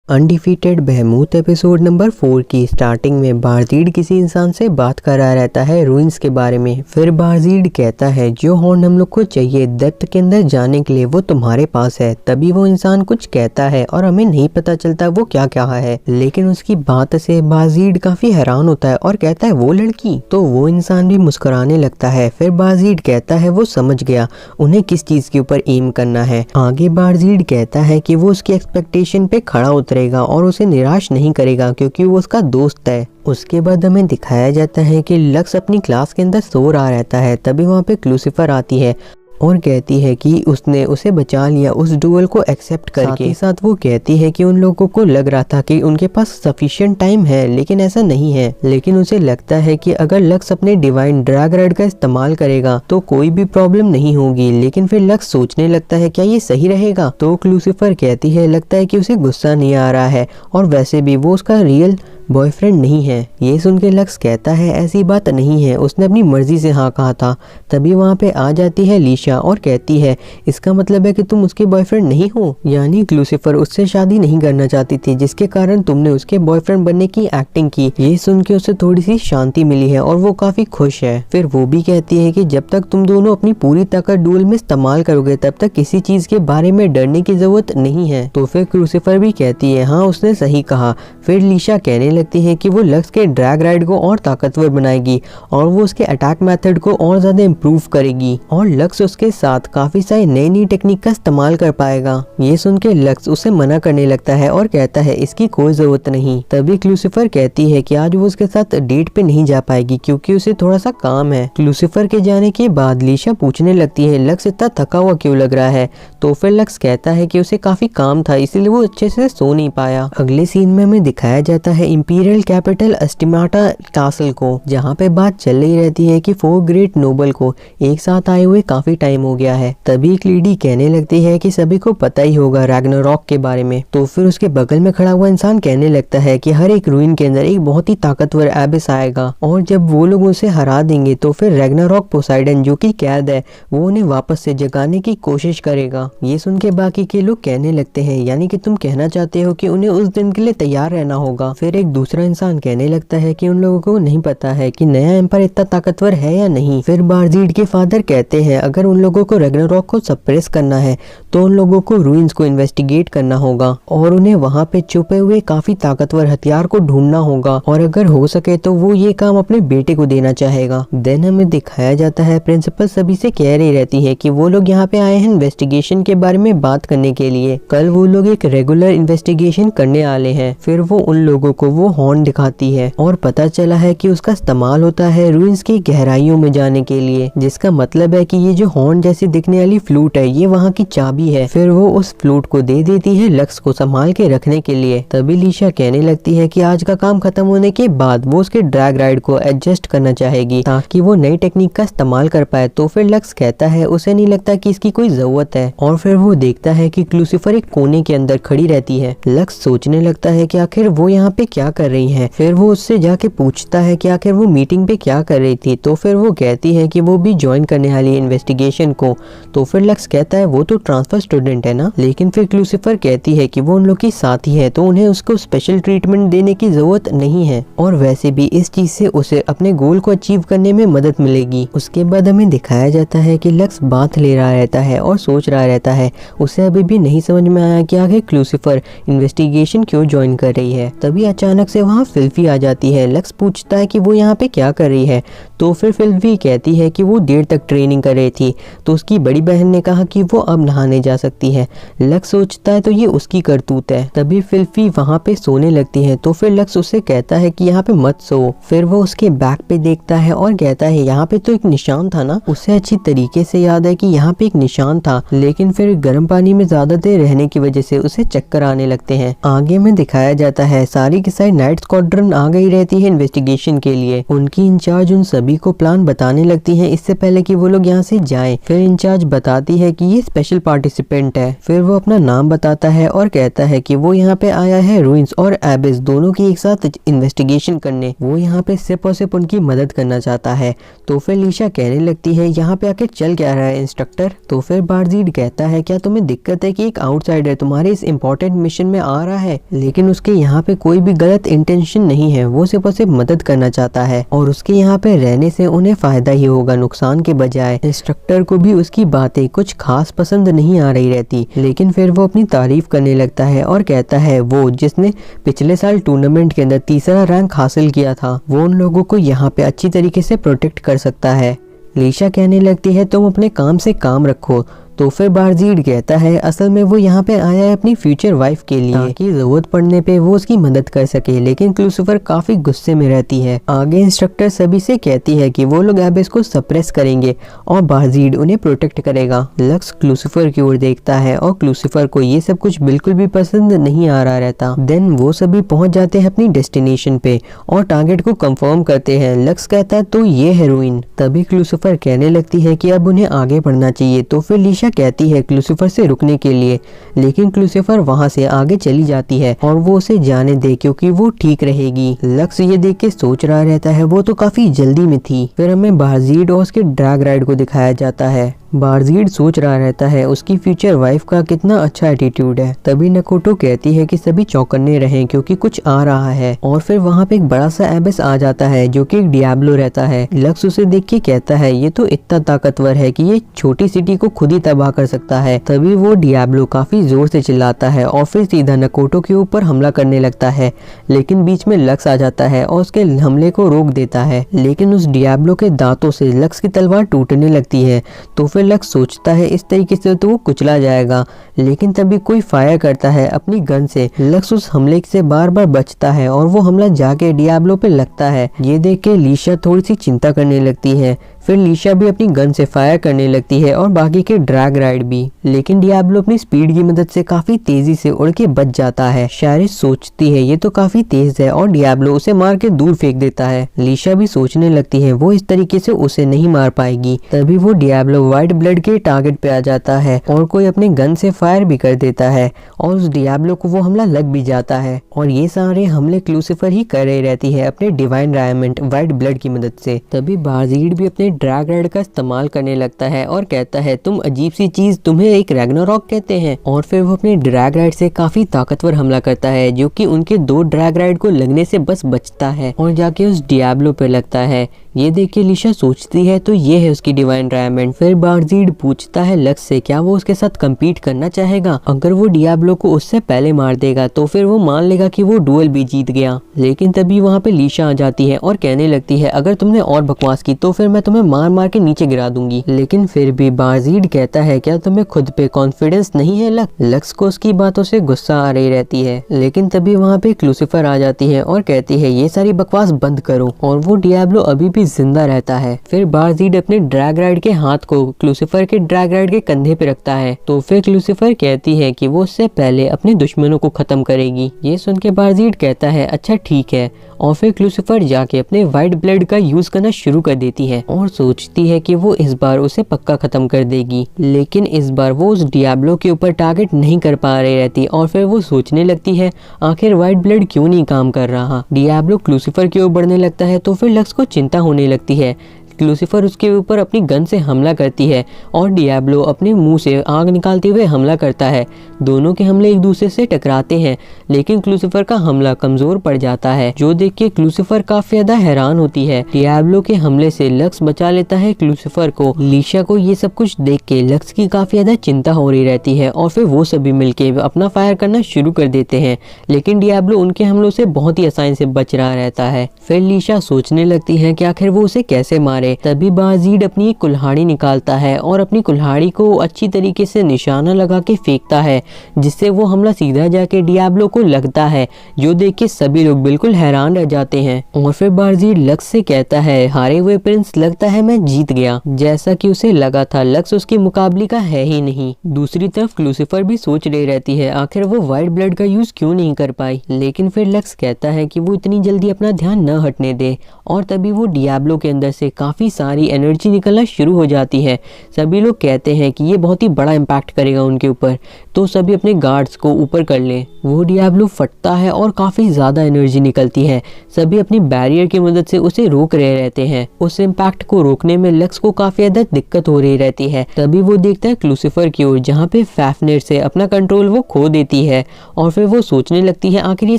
Undefeated बहमूत episode number 4 की starting में बारजीड किसी इंसान से बात कर रहा रहता है रूइंस के बारे में। फिर बारजीड कहता है जो हॉर्न हम लोग को चाहिए डेप्थ के अंदर जाने के लिए वो तुम्हारे पास है। तभी वो इंसान कुछ कहता है और हमें नहीं पता चलता वो क्या कहा है, लेकिन उसकी बात से बारजीड काफी हैरान होता है और कहता है वो लड़की। तो वो इंसान भी मुस्कुराने लगता है। फिर बारजीड कहता है वो समझ गया उन्हें किस चीज के ऊपर एम करना है। आगे बारजीड कहता है कि वो उसकी एक्सपेक्टेशन पे खड़ा उतरेगा और उसे निराश नहीं करेगा क्योंकि वो उसका दोस्त है। उसके बाद हमें दिखाया जाता है कि लक्स अपनी क्लास के अंदर सो रहा रहता है। तभी वहाँ पे क्लूसिफर आती है और कहती है कि उसने उसे बचा लिया उस डुअल को एक्सेप्ट करके। साथ वो कहती है कि उन लोगों को लग रहा था कि उनके पास सफिशिएंट टाइम है, लेकिन ऐसा नहीं है। लेकिन उसे लगता है कि अगर लक्स अपने डिवाइन ड्रैग राइड का इस्तेमाल करेगा तो कोई भी प्रॉब्लम नहीं होगी। लेकिन फिर लक्स सोचने लगता है क्या ये सही रहेगा। तो क्लूसिफर कहती है लगता है कि उसे गुस्सा नहीं आ रहा है और वैसे भी वो उसका रियल बॉयफ्रेंड नहीं है। ये सुन के लक्स कहता है ऐसी बात नहीं है, उसने अपनी मर्जी से हाँ कहा था। तभी वहाँ पे आ जाती है लीशा और कहती है इसका मतलब है कि तुम उसके बॉयफ्रेंड नहीं हो, यानी क्लूसिफर उससे शादी नहीं करना चाहती थी जिसके कारण तुमने उसके बॉयफ्रेंड बनने की एक्टिंग की। ये सुन के उसे थोड़ी सी शांति मिली है और वो काफी खुश है। फिर वो भी कहती है कि जब तक तुम दोनों अपनी पूरी ताकत डुअल में इस्तेमाल करोगे तब तक किसी चीज के बारे में डरने की जरूरत नहीं है। तो फिर क्लूसिफर भी कहती है हाँ उसने सही कहा। फिर लीशा कहने लगती है कि वो लक्स के ड्रैग राइड को और ताकतवर बनाएगी और वो उसके अटैक मेथड को और ज्यादा इम्प्रूव करेगी और लक्स उसके साथ काफी सारी नई नई टेक्निक का इस्तेमाल कर पाएगा। ये सुन के लक्स उसे मना करने लगता है और कहता है इसकी कोई जरूरत नहीं। तभी क्लूसिफर कहती है कि आज वो उसके साथ डेट पे नहीं जा पाएगी क्योंकि उसे थोड़ा सा काम है। क्लूसिफर के जाने के बाद लीशा पूछने लगती है लक्स इतना थका हुआ क्यों लग रहा है। तो फिर लक्स कहता है कि उसे काफी काम था इसलिए वो अच्छे से सो नहीं पाया। अगले सीन में हमें दिखाया जाता है इंपीरियल कैपिटल अस्टिमाटा कासल को, जहाँ पे बात चल रही रहती है कि 4 ग्रेट नोबल को एक साथ आए हुए काफी टाइम हो गया है। तभी क्लीडी कहने लगती है कि सभी को पता ही होगा रैग्नारॉक के बारे में। तो फिर उसके बगल में खड़ा हुआ इंसान कहने लगता है कि हर एक रूइन के अंदर एक बहुत ही ताकतवर एबिस आएगा और जब वो लोग उसे हरा देंगे तो फिर रैग्नारॉक पोसाइडन जो कि कैद है वो उन्हें वापस से जगाने की कोशिश करेगा। ये सुन के बाकी के लोग कहने लगते हैं यानी कि तुम कहना चाहते हो कि उन्हें उस दिन के लिए तैयार रहना होगा। फिर एक दूसरा इंसान कहने लगता है कि उन लोगों को नहीं पता है कि नया एम्पायर इतना ताकतवर है या नहीं। फिर बारजीड के फादर कहते हैं अगर उन लोगों को रैग्नारॉक को सप्रेस करना है तो उन लोगों को रूइंस को इन्वेस्टिगेट करना होगा और उन्हें वहाँ पे छुपे हुए काफी ताकतवर हथियार को ढूंढना होगा और अगर हो सके तो वो ये काम अपने बेटे को देना चाहेगा। देन हमें दिखाया जाता है प्रिंसिपल सभी से कह रही रहती है कि वो लोग यहाँ पे आए हैं इन्वेस्टिगेशन के बारे में बात करने के लिए। कल वो लोग एक रेगुलर इन्वेस्टिगेशन करने वाले हैं। फिर वो उन लोगों को वो हॉर्न दिखाती है और पता चला है कि उसका इस्तेमाल होता है रूइंस की गहराइयों में जाने के लिए, जिसका मतलब है कि ये जो हॉर्न जैसी दिखने वाली फ्लूट है ये वहाँ की चाबी है। फिर वो उस फ्लूट को दे देती है लक्स को संभाल के रखने के लिए। तभी लीशा कहने लगती है कि आज का काम खत्म होने के बाद वो उसके ड्रैग राइड को एडजस्ट करना चाहेगी ताकि वो नई टेक्निक का इस्तेमाल कर पाए। तो फिर लक्स कहता है उसे नहीं लगता कि इसकी कोई जरूरत है और फिर वो देखता है कि क्लूसिफर एक कोने के अंदर खड़ी रहती है। लक्स सोचने लगता है कि आखिर वो यहाँ पे क्या कर रही है। फिर वो उससे जाके पूछता है कि आखिर वो मीटिंग पे क्या कर रही थी। तो फिर वो कहती है कि वो भी ज्वाइन करने वाली है इन्वेस्टिगेशन को। तो फिर लक्स कहता है वो तो ट्रांसफर स्टूडेंट है ना। लेकिन फिर क्लूसिफर कहती है कि वो उन लोग की साथी है तो उन्हें उसको स्पेशल ट्रीटमेंट देने की जरूरत नहीं है और वैसे भी इस चीज से उसे अपने गोल को अचीव करने में मदद मिलेगी। उसके बाद हमें दिखाया जाता है कि लक्स बात ले रहा रहता है और सोच रहा रहता है। उसे अभी भी नहीं समझ में आया कि आगे क्लूसिफर इन्वेस्टिगेशन क्यों ज्वाइन कर रही है। तभी अचानक से वहाँ फिल्फी आ जाती है। लक्स पूछता है कि वो यहाँ पे क्या कर रही है। तो फिर फिल्फी कहती है कि वो देर तक ट्रेनिंग कर रही थी तो उसकी बड़ी बहन ने कहा कि वो अब नहाने जा सकती है। लक्स सोचता है तो ये उसकी करतूत है। तभी फिल्फी वहाँ पे सोने लगती है तो फिर लक्स उससे कहता है कि यहाँ पे मत सो। फिर वो उसके बैक पे देखता है और कहता है यहाँ पे तो एक निशान था ना। उसे अच्छी तरीके से याद है कि यहाँ पे एक निशान था, लेकिन फिर गर्म पानी में ज्यादा देर रहने की वजह से उसे चक्कर आने लगते हैं। आगे में दिखाया जाता है सारी की सारी नाइट स्क्वाड्रन आ गई रहती है इन्वेस्टिगेशन के लिए। उनकी इंचार्ज उन सभी को प्लान बताने लगती है इससे पहले कि वो लोग यहाँ से जाएं। फिर इंचार्ज बताती है कि ये स्पेशल पार्टी पार्टिसिपेंट है। फिर वो अपना नाम बताता है और कहता है कि वो यहाँ पे आया है रुइंस और एबिस दोनों की एक साथ इन्वेस्टिगेशन करने। वो यहाँ पे सिर्फ और सिर्फ उनकी मदद करना चाहता है। तो फिर लीशा कहने लगती है यहाँ पे आके चल क्या रहा है इंस्ट्रक्टर। तो फिर बारजीड कहता है क्या तुम्हें दिक्कत है कि एक आउटसाइडर तुम्हारे इस इम्पोर्टेंट मिशन में आ रहा है, लेकिन उसके यहाँ पे कोई भी गलत इंटेंशन नहीं है, वो सिर्फ और सिर्फ मदद करना चाहता है और उसके यहाँ पे रहने से उन्हें फायदा ही होगा नुकसान के बजाय। इंस्ट्रक्टर को भी उसकी बातें कुछ खास पसंद नहीं आ रही रहती, लेकिन फिर वो अपनी तारीफ करने लगता है और कहता है वो जिसने पिछले साल टूर्नामेंट के अंदर तीसरा रैंक हासिल किया था वो उन लोगों को यहाँ पे अच्छी तरीके से प्रोटेक्ट कर सकता है। लीशा कहने लगती है तुम अपने काम से काम रखो। तो फिर बारजीड कहता है असल में वो यहाँ पे आया है अपनी फ्यूचर वाइफ के लिए ताकि जरूरत पड़ने पे वो उसकी मदद कर सके, लेकिन क्लूसिफर काफी गुस्से में रहती है। आगे इंस्ट्रक्टर सभी से कहती है कि वो लोग एबिस को सप्रेस करेंगे और बारजीड उन्हें प्रोटेक्ट करेगा। लक्स क्लूसिफर की ओर देखता है और क्लूसिफर को ये सब कुछ बिल्कुल भी पसंद नहीं आ रहा रहता। देन वो सभी पहुंच जाते हैं अपनी डेस्टिनेशन पे और टारगेट को कंफर्म करते हैं। लक्स कहता है तो ये हेरोइन। तभी क्लूसिफर कहने लगती है कि अब उन्हें आगे बढ़ना चाहिए। तो फिर लीशा कहती है क्लूसिफर से रुकने के लिए, लेकिन क्लूसिफर वहां से आगे चली जाती है और वो उसे जाने दे क्योंकि वो ठीक रहेगी। लक्स ये देख के सोच रहा रहता है वो तो काफी जल्दी में थी। फिर हमें बारजीड और उसके ड्रैग राइड को दिखाया जाता है। बारजीड सोच रहा रहता है उसकी फ्यूचर वाइफ का कितना अच्छा एटीट्यूड है। तभी नकोटो कहती है कि सभी चौकन्ने रहें क्योंकि कुछ आ रहा है। और फिर वहाँ पे एक बड़ा सा एबिस आ जाता है जो कि एक डियाब्लो रहता है। लक्स उसे देख के कहता है ये तो इतना ताकतवर है कि ये छोटी सिटी को खुद ही तबाह कर सकता है। तभी वो डियाब्लो काफी जोर से चिल्लाता है और फिर सीधा नकोटो के ऊपर हमला करने लगता है, लेकिन बीच में लक्स आ जाता है और उसके हमले को रोक देता है। लेकिन उस डियाब्लो के दांतों से लक्स की तलवार टूटने लगती है। तो फिर लक्स सोचता है इस तरीके से तो वो कुचला जाएगा, लेकिन तभी कोई फायर करता है अपनी गन से। लक्स उस हमले से बार बार बचता है और वो हमला जाके डियाब्लो पे लगता है। ये देख के लीशा थोड़ी सी चिंता करने लगती है। फिर लीशा भी अपनी गन से फायर करने लगती है और बाकी के ड्रैग राइड भी, लेकिन डियाब्लो अपनी स्पीड की मदद से काफी तेजी से उड़ के बच जाता है। शारिस सोचती है ये तो काफी तेज है और डियाब्लो उसे मार के दूर फेंक देता है। लीशा भी सोचने लगती है वो इस तरीके से उसे नहीं मार पाएगी। तभी वो डियाब्लो व्हाइट ब्लड के टारगेट पे आ जाता है और कोई अपने गन से फायर भी कर देता है और उस डियाब्लो को वो हमला लग भी जाता है। और ये सारे हमले क्लूसिफर ही कर रही रहती है अपने डिवाइन रायमेंट व्हाइट ब्लड की मदद से। तभी बारजीड भी अपने ड्रैग राइड का इस्तेमाल करने लगता है और कहता है तुम अजीब सी चीज, तुम्हें एक रैग्नारॉक कहते हैं। और फिर वो अपने ड्रैग राइड से काफी ताकतवर हमला करता है जो कि उनके दो ड्रैग राइड को लगने से बस बचता है और जाके उस डियाब्लो पे लगता है। ये देख के लीशा सोचती है तो ये है उसकी डिवाइन रायमेंट। फिर बारजीड पूछता है लक्स से क्या वो उसके साथ कम्पीट करना चाहेगा। अगर वो डियाब्लो को उससे पहले मार देगा तो फिर वो मान लेगा कि वो डुएल भी जीत गया। लेकिन तभी वहाँ पे लीशा आ जाती है और कहने लगती है अगर तुमने और बकवास की तो फिर मैं तुम्हें मार मार के नीचे गिरा दूंगी। लेकिन फिर भी बारजीड कहता है क्या तुम्हें खुद पे कॉन्फिडेंस नहीं है लक्स को उसकी बातों से गुस्सा आ रही रहती है। लेकिन तभी वहाँ पे क्लूसिफर आ जाती है और कहती है ये सारी बकवास बंद करो और वो डियाब्लो अभी भी जिंदा रहता है। फिर बारजीड अपने ड्रैग राइड के हाथ को क्लूसिफर के ड्रैग राइड के कंधे पे रखता है। तो फिर क्लूसिफर कहती है कि वो उससे पहले अपने दुश्मनों को खत्म करेगी। ये सुन के बारजीड कहता है अच्छा ठीक है और फिर क्लूसिफर जाके अपने व्हाइट ब्लड का यूज करना शुरू कर देती है और सोचती है कि वो इस बार उसे पक्का खत्म कर देगी। लेकिन इस बार वो उस डियाब्लो के ऊपर टारगेट नहीं कर पा रही रहती और फिर वो सोचने लगती है आखिर व्हाइट ब्लड क्यों नहीं काम कर रहा। डियाब्लो क्लूसिफर की ओर बढ़ने लगता है तो फिर लक्स को चिंता होने लगती है। क्लूसिफर उसके ऊपर अपनी गन से हमला करती है और डियाब्लो अपने मुंह से आग निकालते हुए हमला करता है। दोनों के हमले एक दूसरे से टकराते हैं, लेकिन क्लूसिफर का हमला कमजोर पड़ जाता है जो देख के क्लूसिफर काफी ज्यादा हैरान होती है। डियाब्लो के हमले से लक्स बचा लेता है क्लूसिफर को। लीशा को ये सब कुछ देख के लक्स की काफी ज्यादा चिंता हो रही रहती है और फिर वो सभी मिलके अपना फायर करना शुरू कर देते हैं, लेकिन डियाब्लो उनके हमलों से बहुत ही आसानी से बच रहा रहता है। फिर लीशा सोचने लगती है कि आखिर वो उसे कैसे मारे। तभी बारजीड अपनी एक कुल्हाड़ी निकालता है और अपनी कुल्हाड़ी को अच्छी तरीके से निशाना लगा के फेंकता है, जिससे वो हमला सीधा जाके डियाब्लो को लगता है, जो देख के सभी लोग बिल्कुल हैरान रह जाते हैं। और फिर बारजीड लक्स से कहता है हारे हुए प्रिंस, लगता है मैं जीत गया। जैसा कि उसे लगा था लक्स उसके मुकाबले का है ही नहीं। दूसरी तरफ क्लूसिफर भी सोच रही रहती है आखिर वो व्हाइट ब्लड का यूज क्यों नहीं कर पाई। लेकिन फिर लक्स कहता है कि वो इतनी जल्दी अपना ध्यान न हटने दे और तभी वो डियाब्लो के अंदर से काफी काफ़ी सारी एनर्जी निकलना शुरू हो जाती है। सभी लोग कहते हैं कि ये बहुत ही बड़ा इम्पैक्ट करेगा उनके ऊपर, तो सभी अपने गार्ड्स को ऊपर कर लें। वो डियाब्लो फटता है और काफ़ी ज़्यादा एनर्जी निकलती है। सभी अपनी बैरियर की मदद से उसे रोक रहे रहते हैं। उस इम्पैक्ट को रोकने में लक्स को काफ़ी ज़्यादा दिक्कत हो रही रहती है। तभी वो देखता है क्लूसिफर की ओर, जहाँ पे फैफनेर से अपना कंट्रोल वो खो देती है और फिर वो सोचने लगती है आखिर ये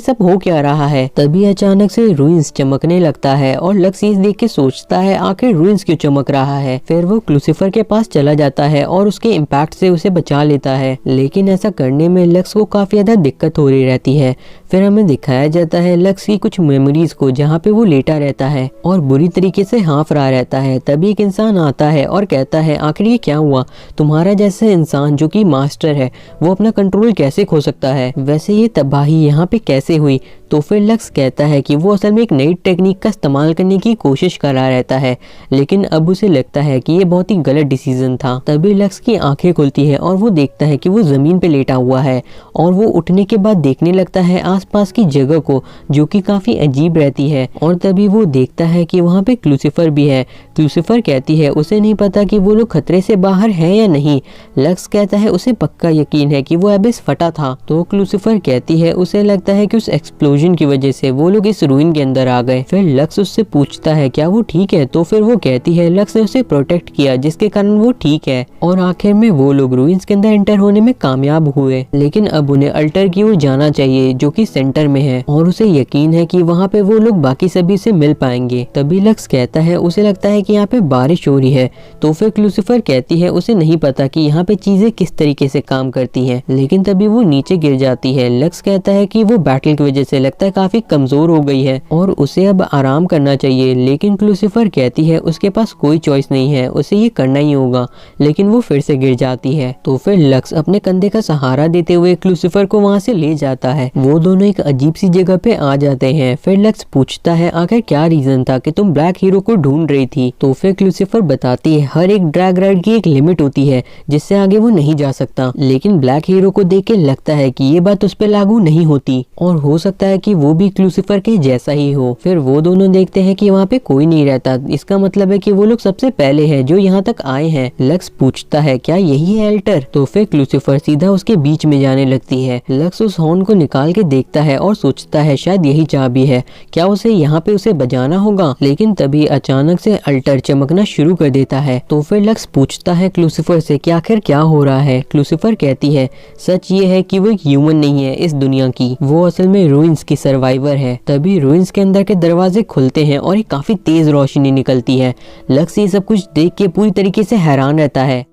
सब हो क्या रहा है। तभी अचानक से रुइंस चमकने लगता है और लक्स ये देख के सोचता है आखिर रुइंस क्यों चमक रहा है। फिर वो क्लूसिफर के पास चला जाता है और उसके इम्पैक्ट से उसे बचा लेता है, लेकिन ऐसा करने में लक्स को काफ़ी ज़्यादा दिक्कत हो रही रहती है। फिर हमें दिखाया जाता है लक्स की कुछ मेमोरीज को, जहाँ पे वो लेटा रहता है और बुरी तरीके से हाँफ रहा रहता है। तभी एक इंसान आता है और कहता है आखिर ये क्या हुआ, तुम्हारा जैसा इंसान जो कि मास्टर है वो अपना कंट्रोल कैसे खो सकता है, वैसे ये तबाही यहाँ पे कैसे हुई। तो फिर लक्स कहता है कि वो असल में एक नई टेक्निक का इस्तेमाल करने की कोशिश कर रहा रहता है, लेकिन अब उसे लगता है कि ये बहुत ही गलत डिसीजन था। तभी लक्स की आंखें खुलती है और वो देखता है कि वो जमीन पे लेटा हुआ है और वो उठने के बाद देखने लगता है आसपास की जगह को, जो कि काफी अजीब रहती है। और तभी वो देखता है कि वहाँ पे क्लूसिफर भी है। क्लूसिफर कहती है उसे नहीं पता कि वो लोग खतरे से बाहर है या नहीं। लक्स कहता है उसे पक्का यकीन है कि वो एबिस फटा था। तो क्लूसिफर कहती है उसे लगता है कि उस एक्सप्लोजन की वजह से वो लोग इस रूइन के अंदर आ गए। फिर लक्स उससे पूछता है क्या वो ठीक है, तो फिर वो कहती है लक्स ने उसे प्रोटेक्ट किया जिसके कारण वो ठीक है। और आखिर में वो लोग रूइंस के अंदर एंटर होने में कामयाब हुए, लेकिन अब उन्हें अल्टर की ओर जाना चाहिए जो कि सेंटर में है और उसे यकीन है कि वहाँ पे वो लोग बाकी सभी से मिल पाएंगे। तभी लक्स कहता है उसे लगता है कि यहाँ पे बारिश हो रही है। तो फिर क्लूसिफर कहती है उसे नहीं पता कि यहाँ पे चीजें किस तरीके से काम करती हैं, लेकिन तभी वो नीचे गिर जाती है। लक्स कहता है कि वो बैटल की वजह से लगता है काफी कमजोर हो गई है और उसे अब आराम करना चाहिए, लेकिन क्लूसिफर कहती है उसके पास कोई चॉइस नहीं है, उसे ये करना ही होगा, लेकिन वो फिर से गिर जाती है। तो फिर लक्स अपने कंधे का सहारा देते हुए क्लूसिफर को वहाँ से ले जाता है। वो दोनों एक अजीब सी जगह पे आ जाते हैं। फिर लक्स पूछता है आखिर क्या रीजन था कि तुम ब्लैक हीरो को ढूंढ रही थी। तो फिर क्लूसिफर बताती है हर एक ड्रैग राइड की एक लिमिट होती है जिससे आगे वो नहीं जा सकता, लेकिन ब्लैक हीरो को देख के लगता है कि ये बात उस पर लागू नहीं होती और हो सकता है कि वो भी क्लूसिफर के जैसा ही हो। फिर वो दोनों देखते हैं कि वहाँ पे कोई नहीं रहता, इसका मतलब है कि वो लोग सबसे पहले हैं जो यहाँ तक आए हैं। लक्स पूछता है क्या यही है अल्टर, तो फिर क्लूसिफर सीधा उसके बीच में जाने लगती है। लक्स उस हॉर्न को निकाल के देखता है और सोचता है शायद यही चाबी है, क्या उसे यहाँ पे उसे बजाना होगा, लेकिन तभी अचानक से अल्टर चमकना शुरू कर देता है। तो फिर लक्स पूछता है क्लूसिफर से कि आखिर क्या हो रहा है। क्लूसिफर कहती है सच ये है कि वो एक ह्यूमन नहीं है इस दुनिया की, वो असल में रूइंस की सर्वाइवर है। तभी रूइंस के अंदर के दरवाजे खुलते हैं और एक काफी तेज रोशनी निकलती है। लक्स ये सब कुछ देख के पूरी तरीके से हैरान रहता है।